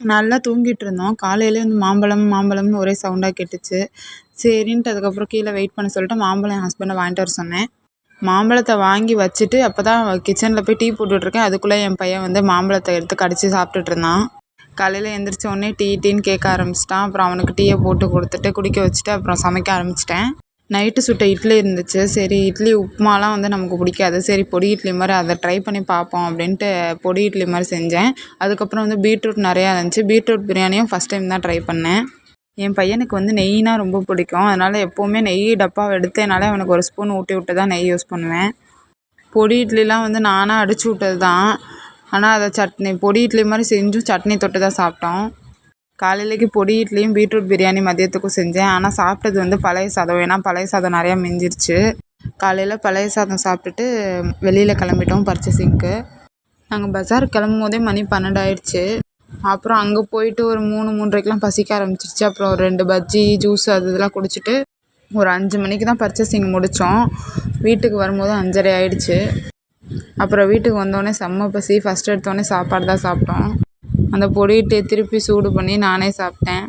நல்லா தூங்கிட்டு இருந்தோம். காலையிலே வந்து மாம்பழம்னு ஒரே சவுண்டாக கேட்டுச்சு. சரின்ட்டு அதுக்கப்புறம் கீழே வெயிட் பண்ண சொல்லிட்டு மாம்பழம் என் ஹஸ்பண்டை வாங்கிட்டு வர சொன்னேன். மாம்பழத்தை வாங்கி வச்சுட்டு அப்போ தான் கிச்சனில் போய் டீ போட்டுட்ருக்கேன். அதுக்குள்ளே என் பையன் வந்து மாம்பழத்தை எடுத்து கடிச்சு சாப்பிட்டுட்டு இருந்தான். காலையில் எழுந்திரிச்ச உடனே டீன்னு கேட்க ஆரம்பிச்சிட்டான். அப்புறம் அவனுக்கு டீயை போட்டு கொடுத்துட்டு குடிக்க வச்சுட்டு அப்புறம் சமைக்க ஆரம்பிச்சிட்டேன். நைட்டு சுட்ட இட்லி இருந்துச்சு. சரி இட்லி உப்புமாலாம் வந்து நமக்கு பிடிக்காது. சரி பொடி இட்லி மாதிரி அதை ட்ரை பண்ணி பார்ப்போம் அப்படின்ட்டு பொடி இட்லி மாதிரி செஞ்சேன். அதுக்கப்புறம் வந்து பீட்ரூட் நிறையா இருந்துச்சு. பீட்ரூட் பிரியாணியும் ஃபஸ்ட் டைம் தான் ட்ரை பண்ணேன். என் பையனுக்கு வந்து நெய்னா ரொம்ப பிடிக்கும். அதனால் எப்போவுமே நெய் டப்பாவை எடுத்தேனாலே அவனுக்கு ஒரு ஸ்பூன் ஊட்டி விட்டு தான் நெய் யூஸ் பண்ணுவேன். பொடி இட்லிலாம் வந்து நானாக அடிச்சு விட்டது தான். ஆனால் அதை பொடி இட்லி மாதிரி செஞ்சும் சட்னி தொட்டு தான் சாப்பிட்டோம். காலையிலேக்கு பொடி இட்லியும் பீட்ரூட் பிரியாணி மதியத்துக்கும் செஞ்சேன். ஆனால் சாப்பிட்டது வந்து பழைய சாதம். ஏன்னா பழைய சாதம் நிறையா மிஞ்சிருச்சு. காலையில் பழைய சாதம் சாப்பிட்டுட்டு வெளியில் கிளம்பிட்டோம் பர்ச்சேசிங்க்கு. நாங்கள் பஜாருக்கு கிளம்பும் போதே மணி 12 ஆயிடுச்சு. அப்புறம் அங்கே போயிட்டு ஒரு 3:30க்கெலாம் பசிக்க ஆரம்பிச்சிருச்சு. அப்புறம் ஒரு 2 பஜ்ஜி ஜூஸ் இதெல்லாம் குடிச்சிட்டு ஒரு 5 மணிக்கு தான் பர்ச்சேசிங் முடித்தோம். வீட்டுக்கு வரும்போது 5:30 ஆயிடுச்சு. அப்புறம் வீட்டுக்கு வந்தோடனே செம்ம பசி. ஃபஸ்ட்டு எடுத்தோடனே சாப்பாடு தான் சாப்பிட்டோம். அந்த பொடி இட்லியை திருப்பி சூடு பண்ணி நானே சாப்பிட்டேன்.